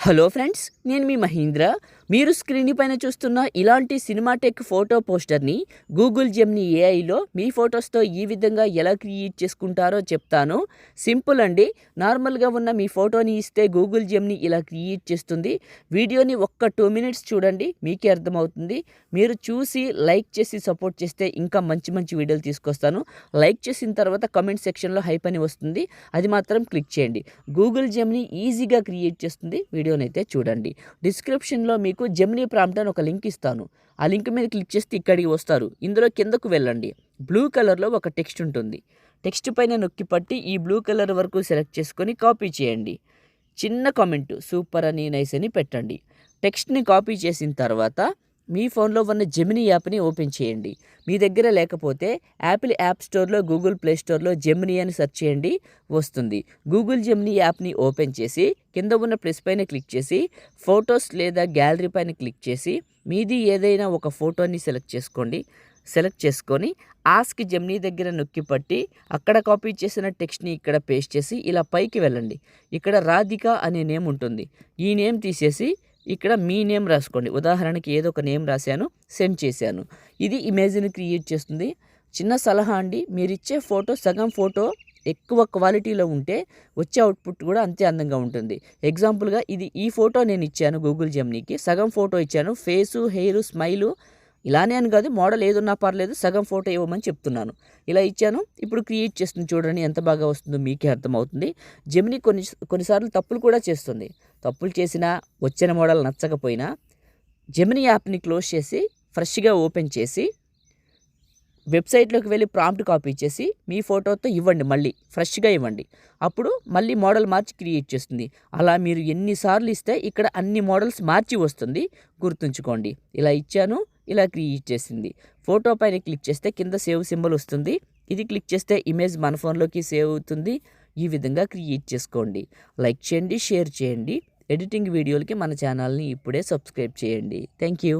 Hello friends, నేను మీ మహీంద్ర. మీరు screen పైన చూస్తున్న ఇలాంటి సినిమాటెక్ ఫోటో పోస్టర్ని గూగుల్ జెమినీ ఏఐలో మీ ఫొటోస్తో ఈ విధంగా ఎలా క్రియేట్ చేసుకుంటారో చెప్తాను. సింపుల్ అండి. నార్మల్గా ఉన్న మీ ఫోటోని ఇస్తే గూగుల్ జెమినీ ఇలా క్రియేట్ చేస్తుంది. వీడియోని ఒక్క 2 మినిట్స్ చూడండి, మీకే అర్థమవుతుంది. మీరు చూసి లైక్ చేసి సపోర్ట్ చేస్తే ఇంకా మంచి మంచి వీడియోలు తీసుకొస్తాను. లైక్ చేసిన తర్వాత కమెంట్ సెక్షన్లో హైప్ అని వస్తుంది, అది మాత్రం క్లిక్ చేయండి. గూగుల్ జెమినీ ఈజీగా క్రియేట్ చేస్తుంది. వీడియోనైతే చూడండి. డిస్క్రిప్షన్లో మీకు జెమినీ ప్రాంప్ట్ అని ఒక లింక్ ఇస్తాను. ఆ లింక్ మీద క్లిక్ చేస్తే ఇక్కడికి వస్తారు. ఇందులో కిందకు వెళ్ళండి. బ్లూ కలర్లో ఒక టెక్స్ట్ ఉంటుంది. టెక్స్ట్ పైన నొక్కి పట్టి ఈ బ్లూ కలర్ వరకు సెలెక్ట్ చేసుకొని కాపీ చేయండి. చిన్న కామెంట్ సూపర్ అని నైస్ అని పెట్టండి. టెక్స్ట్ని కాపీ చేసిన తర్వాత మీ ఫోన్లో ఉన్న జెమినీ యాప్ని ఓపెన్ చేయండి. మీ దగ్గర లేకపోతే యాపిల్ యాప్ స్టోర్లో, గూగుల్ ప్లే స్టోర్లో జెమినీ అని సెర్చ్ చేయండి, వస్తుంది. గూగుల్ జెమినీ యాప్ని ఓపెన్ చేసి కింద ఉన్న ప్లస్ పైన క్లిక్ చేసి ఫొటోస్ లేదా గ్యాలరీ పైన క్లిక్ చేసి మీది ఏదైనా ఒక ఫోటోని సెలెక్ట్ చేసుకోండి. సెలెక్ట్ చేసుకొని ఆస్క్ జెమినీ దగ్గర నొక్కి పట్టి అక్కడ కాపీ చేసిన టెక్స్ట్ని ఇక్కడ పేస్ట్ చేసి ఇలా పైకి వెళ్ళండి. ఇక్కడ రాధిక అనే నేమ్ ఉంటుంది. ఈ నేమ్ తీసేసి ఇక్కడ మీ నేమ్ రాసుకోండి. ఉదాహరణకి ఏదో ఒక నేమ్ రాశాను, సెండ్ చేశాను. ఇది ఇమేజ్ని క్రియేట్ చేస్తుంది. చిన్న సలహా అండి, మీరు ఇచ్చే ఫోటో సగం ఫోటో ఎక్కువ క్వాలిటీలో ఉంటే వచ్చే అవుట్పుట్ కూడా అంతే అందంగా ఉంటుంది. ఎగ్జాంపుల్గా ఈ ఫోటో నేను ఇచ్చాను గూగుల్ జెమినీకి, సగం ఫోటో ఇచ్చాను. ఫేసు, హెయిర్, స్మైలు ఇలానే అని కాదు, మోడల్ ఏదున్నా పర్లేదు, సగం ఫోటో ఇవ్వమని చెప్తున్నాను. ఇలా ఇచ్చాను. ఇప్పుడు క్రియేట్ చేస్తుంది, చూడండి ఎంత బాగా వస్తుందో మీకే అర్థమవుతుంది. జెమినీ కొన్నిసార్లు తప్పులు కూడా చేస్తుంది. తప్పులు చేసినా, వచ్చిన మోడల్ నచ్చకపోయినా జెమినీ యాప్ని క్లోజ్ చేసి ఫ్రెష్గా ఓపెన్ చేసి వెబ్సైట్లోకి వెళ్ళి ప్రాంప్ట్ కాపీ చేసి మీ ఫోటోతో ఇవ్వండి, మళ్ళీ ఫ్రెష్గా ఇవ్వండి. అప్పుడు మళ్ళీ మోడల్ మార్చి క్రియేట్ చేస్తుంది. అలా మీరు ఎన్నిసార్లు ఇస్తే ఇక్కడ అన్ని మోడల్స్ మార్చి వస్తుంది, గుర్తుంచుకోండి. ఇలా ఇచ్చాను, ఇలా క్రియేట్ చేసింది. ఫోటో పైన క్లిక్ చేస్తే కింద సేవ్ సింబల్ వస్తుంది. ఇది క్లిక్ చేస్తే ఇమేజ్ మన ఫోన్లోకి సేవ్ అవుతుంది. ఈ విధంగా క్రియేట్ చేసుకోండి. లైక్ చేయండి, షేర్ చేయండి. ఎడిటింగ్ వీడియోలకి మన ఛానల్ని ఇప్పుడే సబ్స్క్రైబ్ చేయండి. Thank you.